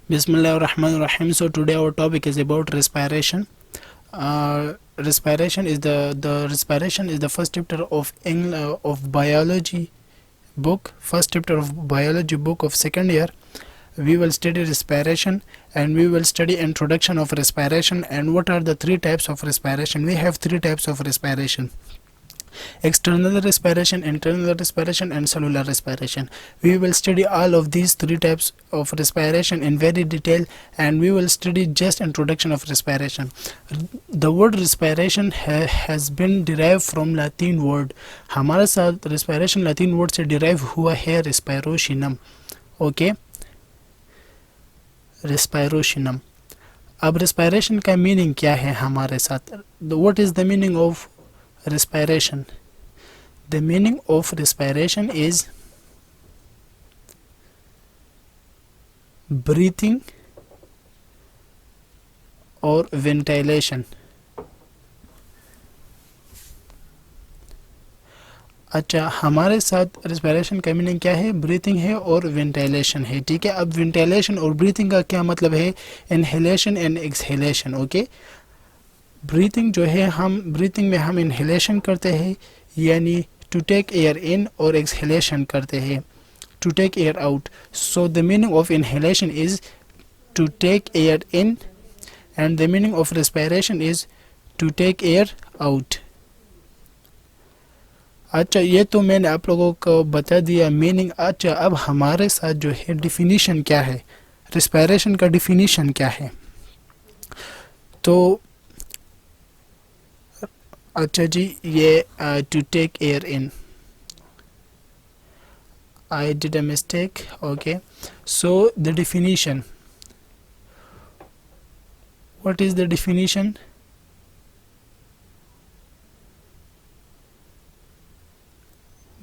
Bismillahirrahmanirrahim. So today our topic is about respiration. Respiration is the respiration is the first chapter of of biology book. First chapter of biology book of second year. We will study respiration and we will study introduction of respiration and what are the three types of respiration. We have three types of respiration: external respiration, internal respiration, and cellular respiration. We will study all of these three types of respiration in very detail, and we will study just introduction of respiration. The word respiration has been derived from Latin word. हमारे साथ respiration Latin word से derive हुआ है respirocinum. Okay, respirocinum. अब respiration का meaning क्या है हमारे साथ? What is the meaning of respiration? The meaning of respiration is breathing or ventilation. अच्छा, हमारे साथ respiration का मीनिंग क्या है? ब्रीथिंग है और वेंटिलेशन है. ठीक है, अब वेंटिलेशन और ब्रीथिंग का क्या मतलब है? Inhalation and exhalation. Okay, breathing जो है, हम ब्रीथिंग में हम इनहेलेशन करते हैं यानी टू टेक एयर इन, और एक्सहेलेशन करते हैं to take air out. So the meaning of inhalation is to take air in and the meaning of respiration is to take air out. अच्छा, ये तो मैंने आप लोगों को बता दिया मीनिंग. अच्छा, अब हमारे साथ जो है डिफिनीशन क्या है, रेस्पिरेशन का डिफिनीशन क्या है? तो अच्छा जी, ये to take air in, I did a mistake. Okay, so the definition, what is the definition?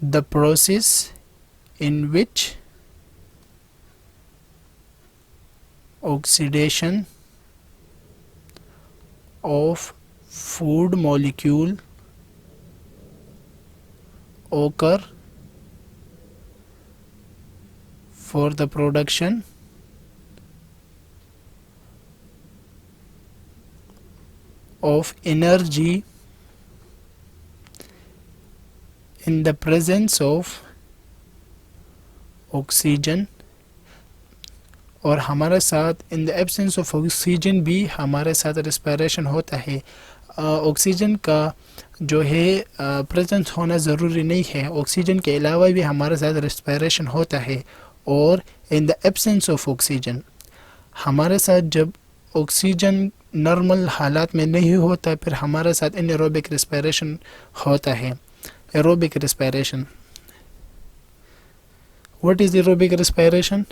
The process in which oxidation of food molecule occur for the production of energy in the presence of oxygen. और हमारे साथ in the absence of oxygen भी हमारे साथ respiration होता है. Oxygen का जो है प्रेजेंस होना ज़रूरी नहीं है, ऑक्सीजन के अलावा भी हमारे साथ रेस्पिरेशन होता है. और in the absence of oxygen, हमारे साथ जब ऑक्सीजन नॉर्मल हालात में नहीं होता, फिर हमारे साथ एनारोबिक रेस्पिरेशन होता है. Aerobic respiration. What is aerobic respiration?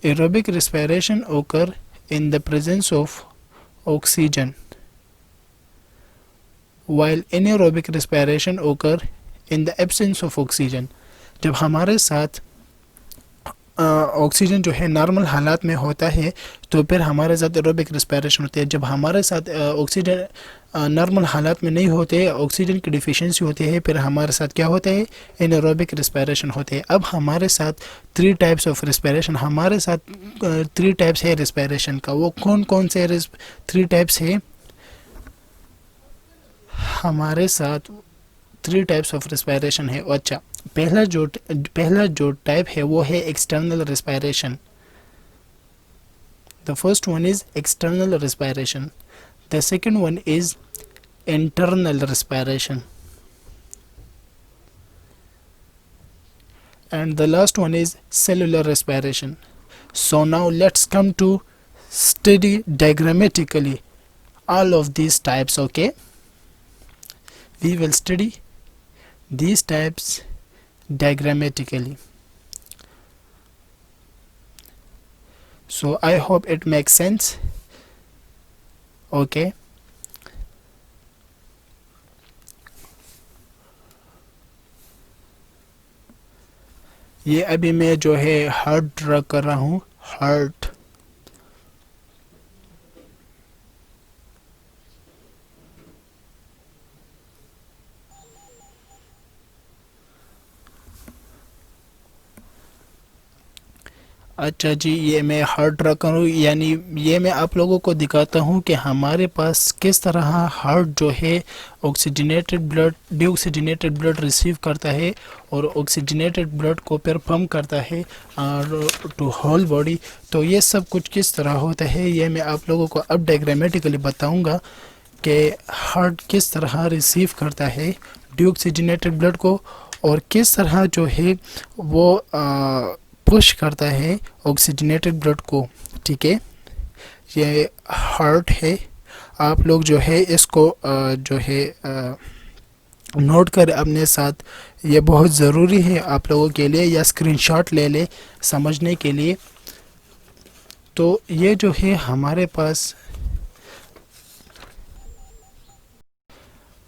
Aerobic respiration occur in the presence of oxygen, while anaerobic respiration occur in the absence of oxygen. जब हमारे साथ ऑक्सीजन जो है नॉर्मल हालात में होता है तो फिर हमारे साथ एरोबिक रेस्पिरेशन होती है. जब हमारे साथ ऑक्सीजन नॉर्मल हालात में नहीं होते, ऑक्सीजन की डिफिशियंसी होती है, फिर हमारे साथ क्या होता है? एनारोबिक रेस्पिरेशन होते हैं. अब हमारे साथ थ्री टाइप्स ऑफ रेस्पिरेशन, हमारे साथ थ्री टाइप्स है रेस्पिरेशन का. वो कौन कौन से थ्री टाइप्स है? हमारे साथ थ्री टाइप्स ऑफ रेस्पिरेशन है. अच्छा, पहला जो टाइप है वो है external respiration. The first one is external respiration. The second one is internal respiration, and the last one is cellular respiration. So now let's come to study diagrammatically all of these types. Okay, we will study these types diagrammatically. So I hope it makes sense. Okay, ये अभी मैं जो है heart draw कर रहा हूँ. Heart. अच्छा जी, ये मैं हार्ट ड्रा करूँ, यानी ये मैं आप लोगों को दिखाता हूँ कि हमारे पास किस तरह हार्ट जो है oxygenated blood, deoxygenated blood receive करता है और ऑक्सीजनेटेड ब्लड को फिर पंप करता है और टू होल बॉडी। तो ये सब कुछ किस तरह होता है ये मैं आप लोगों को अब डायग्रामेटिकली बताऊँगा कि हार्ट किस तरह रिसीव करता है डीऑक्सीजनेटेड ब्लड को और किस तरह जो है वो पुश करता है ऑक्सीजनेटेड ब्लड को। ठीक है, ये हार्ट है। आप लोग जो है इसको जो है नोट कर अपने साथ, ये बहुत ज़रूरी है आप लोगों के लिए, या स्क्रीनशॉट ले ले समझने के लिए। तो ये जो है हमारे पास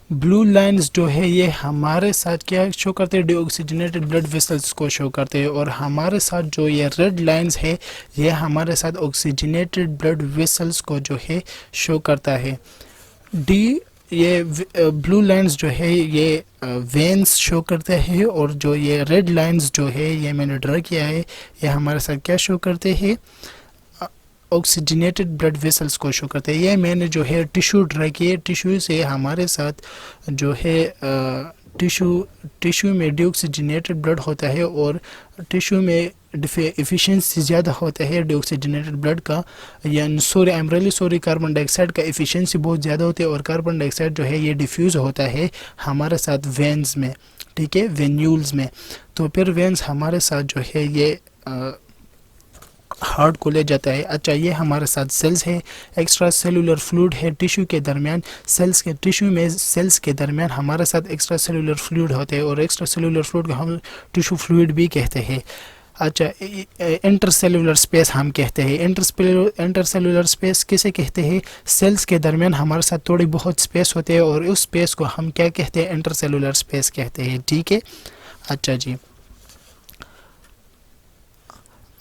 ब्लू लाइंस जो है ये हमारे साथ क्या शो करते हैं, डीऑक्सीजनेटेड ब्लड वेसल्स को शो करते हैं, और हमारे साथ जो ये रेड लाइंस है ये हमारे साथ ऑक्सीजनेटेड ब्लड वेसल्स को जो है शो करता है। डी ये ब्लू लाइंस जो है ये वेन्स शो करते हैं, और जो ये रेड लाइंस जो है ये मैंने ड्रा किया है ये हमारे साथ क्या शो करते हैं, ऑक्सीजनेटेड ब्लड वेसल्स को शो करते हैं। ये मैंने जो है टिश्यू ड्रा किए, टिश्यू से हमारे साथ जो है टिश्यू में डीऑक्सीजनेटेड ब्लड होता है, और टिश्यू में एफिशिएंसी ज़्यादा होता है डीऑक्सीजनेटेड ब्लड का, या sorry I am really sorry, carbon dioxide का एफिशिएंसी बहुत ज़्यादा होती है, और कार्बन डाइऑक्साइड जो है ये डिफ्यूज़ होता है हमारे साथ वेन्स में। ठीक है, वेन्यूल्स में। तो फिर वेन्स हमारे साथ जो है ये हार्ट को ले जाता है। अच्छा, ये हमारे साथ सेल्स है, एक्स्ट्रा सेलुलर फ्लूइड है टिश्यू के दरमियान, सेल्स के टिश्यू में सेल्स के दरमियान हमारे साथ एक्स्ट्रा सेलुलर फ्लूइड होते हैं, और एक्स्ट्रा सेलुलर फ्लूइड को हम टिश्यू फ्लूइड भी कहते हैं। अच्छा, इंटरसेलुलर स्पेस हम कहते हैं। इंटरसेलुलर स्पेस किसे कहते हैं, सेल्स के दरमियान हमारे साथ थोड़ी बहुत स्पेस होते हैं, और उस स्पेस को हम क्या कहते हैं, इंटरसेलुलर स्पेस कहते हैं। ठीक है, अच्छा जी,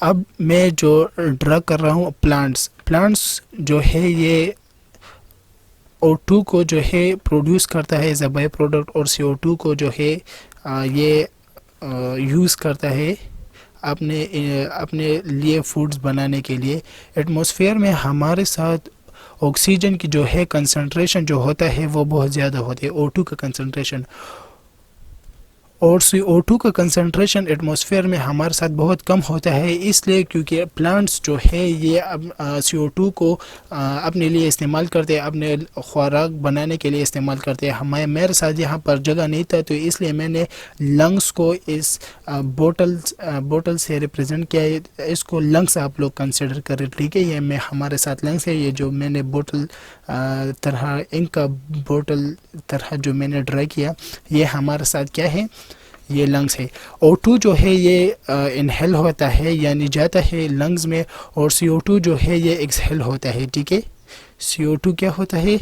अब मैं जो ड्रा कर रहा हूँ प्लांट्स जो है ये O2 को जो है प्रोड्यूस करता है एज अ बाई प्रोडक्ट, और CO2 को जो है ये यूज़ करता है अपने लिए फूड्स बनाने के लिए। एटमॉस्फेयर में हमारे साथ ऑक्सीजन की जो है कंसंट्रेशन जो होता है वो बहुत ज़्यादा होती है, O2 का कंसंट्रेशन, और CO2 का कंसंट्रेशन एटमॉस्फेयर में हमारे साथ बहुत कम होता है, इसलिए क्योंकि प्लांट्स जो है ये अब CO2 को अपने लिए इस्तेमाल करते हैं, अपने खुराक बनाने के लिए इस्तेमाल करते हैं। मेरे साथ यहाँ पर जगह नहीं था, तो इसलिए मैंने लंग्स को इस बोतल से रिप्रेजेंट किया है। इसको लंग्स आप लोग कंसिडर करें। ठीक है, ये मैं हमारे साथ लंग्स है, ये जो मैंने बोतल तरह इंक का बोतल तरह जो मैंने ड्रा किया ये हमारे साथ क्या है, ये लंग्स है। O2 जो है ये इनहेल होता है, यानी जाता है लंग्स में, और CO2 जो है ये एक्सहेल होता है। ठीक है, CO2 क्या होता है,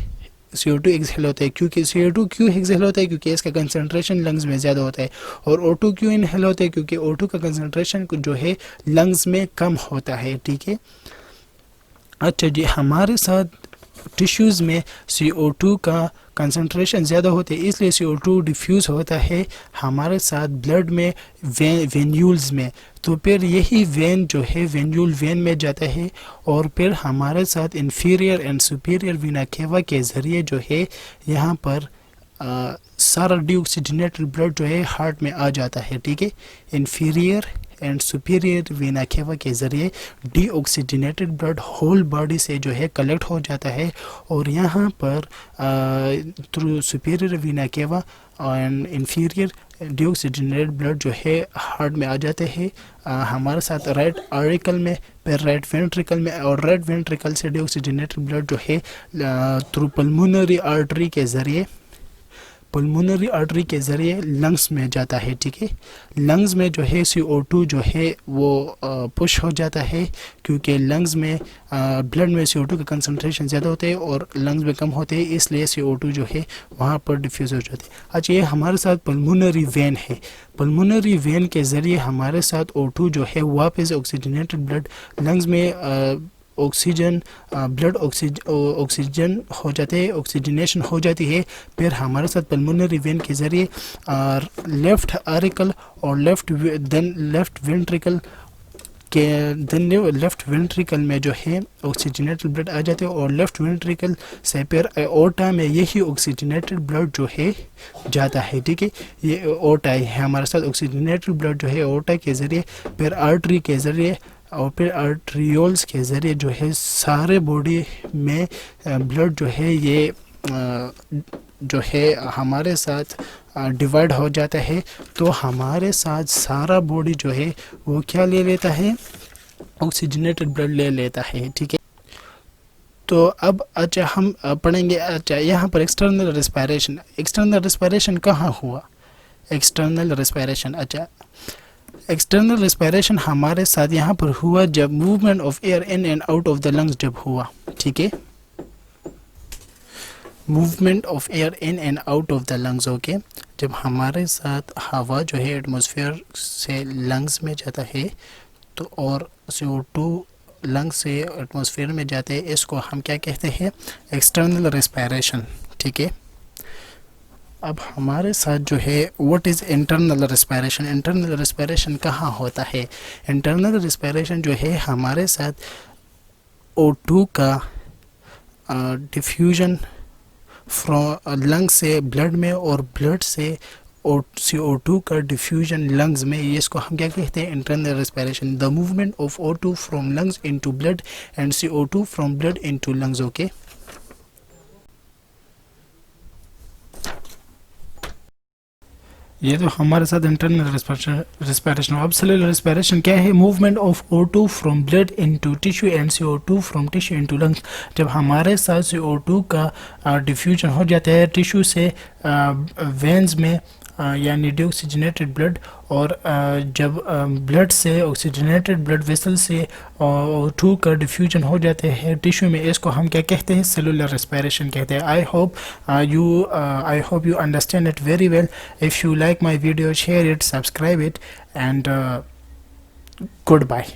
CO2 एक्सहेल होता है। क्योंकि CO2 क्यों एक्सहेल होता है, क्योंकि इसका कंसंट्रेशन लंग्स में ज़्यादा होता है, और O2 क्यों इनहेल होता है, क्योंकि O2 का कंसंट्रेशन जो है लंग्स में कम होता है। ठीक है, अच्छा जी, हमारे साथ टिश्यूज़ में CO2 का कंसंट्रेशन ज़्यादा होते हैं, इसलिए CO2 डिफ्यूज़ होता है हमारे साथ ब्लड में, वेन्यूल्स में। तो फिर यही वेन जो है वेन्यूल वेन में जाता है, और फिर हमारे साथ इंफीरियर एंड सुपीरियर वीना केवा के ज़रिए जो है यहाँ पर सारा डीऑक्सीजनेटेड ब्लड जो है हार्ट में आ जाता है। ठीक है, इंफीरियर एंड सुपीरियर वीना केवा के ज़रिए डीऑक्सीजनेटेड ब्लड होल बॉडी से जो है कलेक्ट हो जाता है, और यहाँ पर थ्रू सुपीरियर वीना केवा एंड इंफीरियर डीऑक्सीजनेटेड ब्लड जो है हार्ट में आ जाते हैं हमारे साथ राइट आर्टिकल में, फिर राइट वेंट्रिकल में, और राइट वेंट्रिकल से डीऑक्सीजनेटेड ब्लड जो है थ्रू पल्मोनरी आर्टरी के ज़रिए लंग्स में जाता है। ठीक है, लंग्स में जो है CO2 जो है वो पुश हो जाता है, क्योंकि लंग्स में ब्लड में CO2 का कंसंट्रेशन ज़्यादा होते हैं और लंग्स में कम होते हैं, इसलिए CO2 जो है वहाँ पर डिफ्यूज़ हो जाते हैं। अच्छा, ये हमारे साथ पल्मोनरी वेन है। पल्मोनरी वेन के ज़रिए हमारे साथ O2 जो है वापस ऑक्सीजनेटेड ब्लड लंग्स में ऑक्सीजन ब्लड ऑक्सीजन हो जाते हैं, ऑक्सीजनेशन हो जाती है। फिर हमारे साथ पल्मोनरी वेन के ज़रिए लेफ़्ट आर्टिकल और लेफ़्ट वेंट्रिकल के देन लेफ्ट वेंट्रिकल में जो है ऑक्सीजनेटेड ब्लड आ जाते हैं और लेफ्ट वेंट्रिकल से फिर एओर्टा में यही ऑक्सीजनेटेड ब्लड जो है जाता है, ठीक है। ये एओर्टा है हमारे साथ, ऑक्सीजनेटेड ब्लड जो है एओर्टा के ज़रिए, फिर आर्टरी के ज़रिए और फिर आर्ट्रियोल्स के ज़रिए जो है सारे बॉडी में ब्लड जो है ये जो है हमारे साथ डिवाइड हो जाता है। तो हमारे साथ सारा बॉडी जो है वो क्या ले लेता है, ऑक्सीजनेटेड ब्लड ले लेता है, ठीक है। तो अब अच्छा हम पढ़ेंगे, अच्छा यहाँ पर एक्सटर्नल रेस्पिरेशन। एक्सटर्नल रेस्पिरेशन कहाँ हुआ, एक्सटर्नल रेस्पिरेशन, अच्छा एक्सटर्नल रेस्पिरेशन हमारे साथ यहाँ पर हुआ जब movement of air in and out of the lungs जब हुआ, ठीक है। Movement of air in and out of the lungs, okay. जब हमारे साथ हवा जो है एटमॉस्फेयर से लंग्स में जाता है तो और CO2 लंग्स से एटमॉस्फेयर में जाते हैं, इसको हम क्या कहते हैं, एक्सटर्नल रेस्पिरेशन, ठीक है। अब हमारे साथ जो है what is internal respiration. Internal respiration कहाँ होता है, इंटरनल रेस्पिरेशन जो है हमारे साथ O2 का डिफ्यूजन फ्रॉम लंग से ब्लड में और ब्लड से CO2 का डिफ्यूजन लंग्स में, ये इसको हम क्या कहते हैं, internal respiration. The movement of O2 from lungs into blood and CO2 from blood into lungs, okay. ये तो हमारे साथ इंटरनल रेस्पिरेशन। अब सेलुलर रेस्पिरेशन क्या है, movement of O2 from blood into tissue and CO2 from tissue into lungs. जब हमारे साथ CO2 का डिफ्यूजन हो जाता है टिश्यू से वेन्स में यानी डीऑक्सीजनेटेड ब्लड, और जब ब्लड से ऑक्सीजनेटेड ब्लड वेसल से O2 का डिफ्यूजन हो जाते हैं टिश्यू में, इसको हम क्या कहते हैं, सेलुलर रेस्पिरेशन कहते हैं। I hope you understand it very well. If you like my video, share it, subscribe it, and good bye.